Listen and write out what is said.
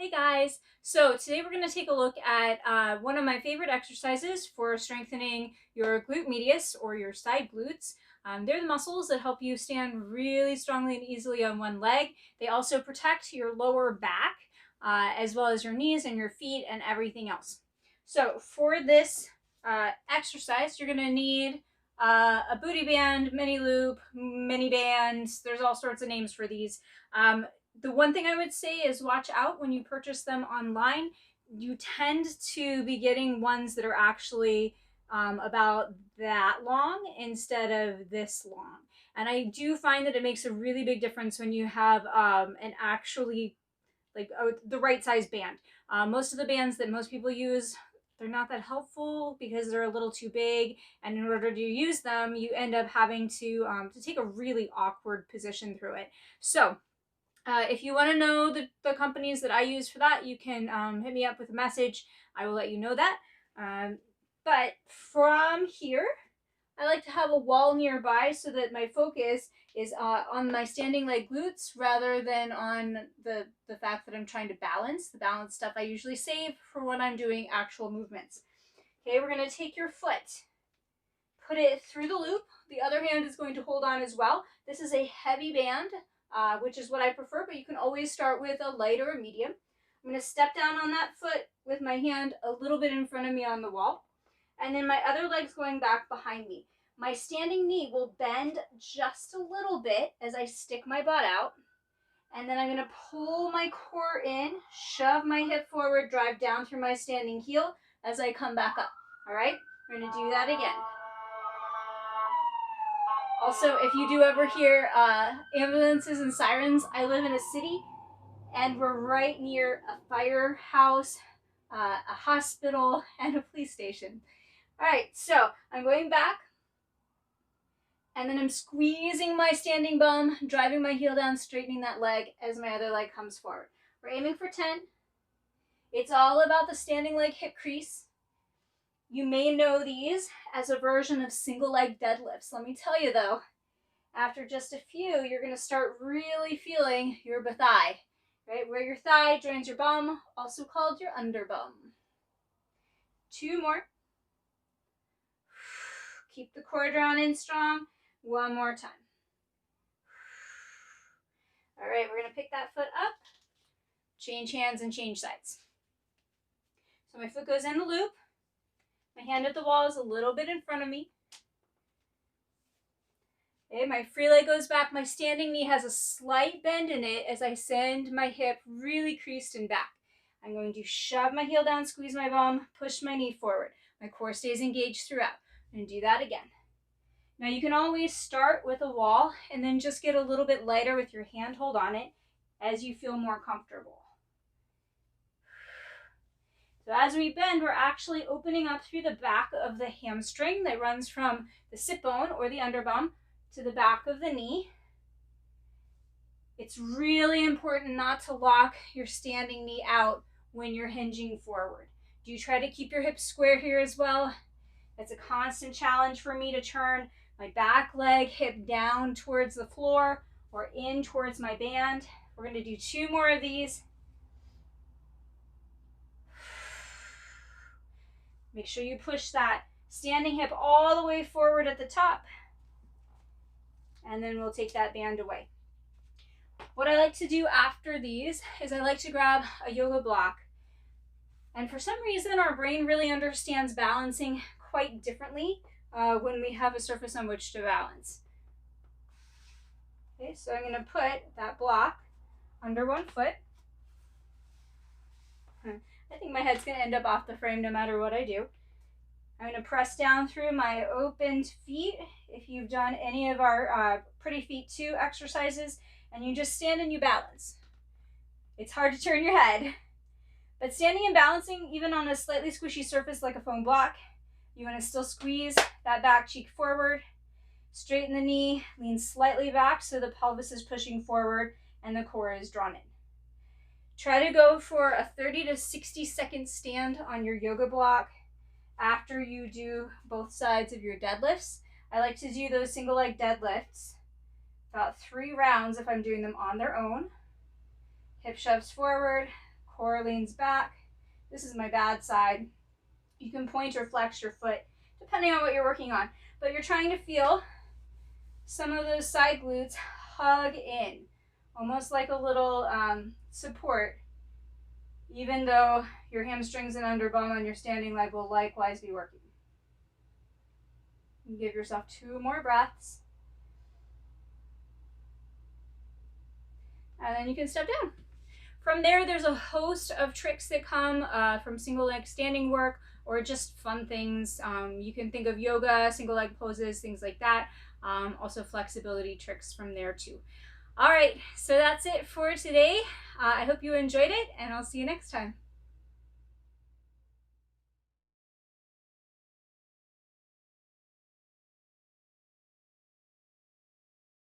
Hey guys! So today we're going to take a look at one of my favorite exercises for strengthening your glute medius or your side glutes. They're the muscles that help you stand really strongly and easily on one leg. They also protect your lower back as well as your knees and your feet and everything else. So for this exercise, you're going to need a booty band, mini loop, mini bands. There's all sorts of names for these. The one thing I would say is watch out when you purchase them online. You tend to be getting ones that are actually about that long instead of this long. And I do find that it makes a really big difference when you have an actually the right size band. Most of the bands that most people use, they're not that helpful because they're a little too big, and in order to use them, you end up having to take a really awkward position through it. So if you want to know the companies that I use for that, you can hit me up with a message. I will let you know that. But from here, I like to have a wall nearby so that my focus is on my standing leg glutes rather than on the fact that I'm trying to balance. The balance stuff I usually save for when I'm doing actual movements. Okay, we're going to take your foot, put it through the loop. The other hand is going to hold on as well. This is a heavy band, which is what I prefer, but you can always start with a light or a medium. I'm going to step down on that foot with my hand a little bit in front of me on the wall, and then my other leg's going back behind me. My standing knee will bend just a little bit as I stick my butt out, and then I'm going to pull my core in, shove my hip forward, drive down through my standing heel as I come back up. All right, we're going to do that again. Also, if you do ever hear ambulances and sirens, I live in a city and we're right near a firehouse, a hospital, and a police station. All right, so I'm going back and then I'm squeezing my standing bum, driving my heel down, straightening that leg as my other leg comes forward. We're aiming for 10. It's all about the standing leg hip crease. You may know these as a version of single leg deadlifts. Let me tell you though, after just a few, you're going to start really feeling your thigh, right? Where your thigh joins your bum, also called your underbum. 2 more. Keep the core drawn in strong. 1 more time. All right, we're going to pick that foot up, change hands and change sides. So my foot goes in the loop. My hand at the wall is a little bit in front of me. Okay, my free leg goes back. My standing knee has a slight bend in it as I send my hip really creased and back. I'm going to shove my heel down, squeeze my bum, push my knee forward. My core stays engaged throughout. I'm going to do that again. Now you can always start with a wall and then just get a little bit lighter with your handhold on it as you feel more comfortable. So as we bend, we're actually opening up through the back of the hamstring that runs from the sit bone or the underbum to the back of the knee. It's really important not to lock your standing knee out when you're hinging forward. Do you try to keep your hips square here as well? That's a constant challenge for me to turn my back leg hip down towards the floor or in towards my band. We're going to do 2 more of these. Make sure you push that standing hip all the way forward at the top. And then we'll take that band away. What I like to do after these is I like to grab a yoga block. And for some reason, our brain really understands balancing quite differently when we have a surface on which to balance. Okay, so I'm going to put that block under one foot. I think my head's going to end up off the frame no matter what I do. I'm going to press down through my opened feet. If you've done any of our Pretty Feet 2 exercises, and you just stand and you balance. It's hard to turn your head, but standing and balancing, even on a slightly squishy surface like a foam block, you want to still squeeze that back cheek forward, straighten the knee, lean slightly back so the pelvis is pushing forward and the core is drawn in. Try to go for a 30 to 60 second stand on your yoga block after you do both sides of your deadlifts. I like to do those single leg deadlifts about 3 rounds if I'm doing them on their own. Hip shoves forward, core leans back. This is my bad side. You can point or flex your foot depending on what you're working on, but you're trying to feel some of those side glutes hug in, almost like a little support, even though your hamstrings and underbone on your standing leg will likewise be working. Give yourself 2 more breaths. And then you can step down. From there, there's a host of tricks that come from single leg standing work or just fun things. You can think of yoga, single leg poses, things like that. Also flexibility tricks from there too. All right, so that's it for today. I hope you enjoyed it, and I'll see you next time.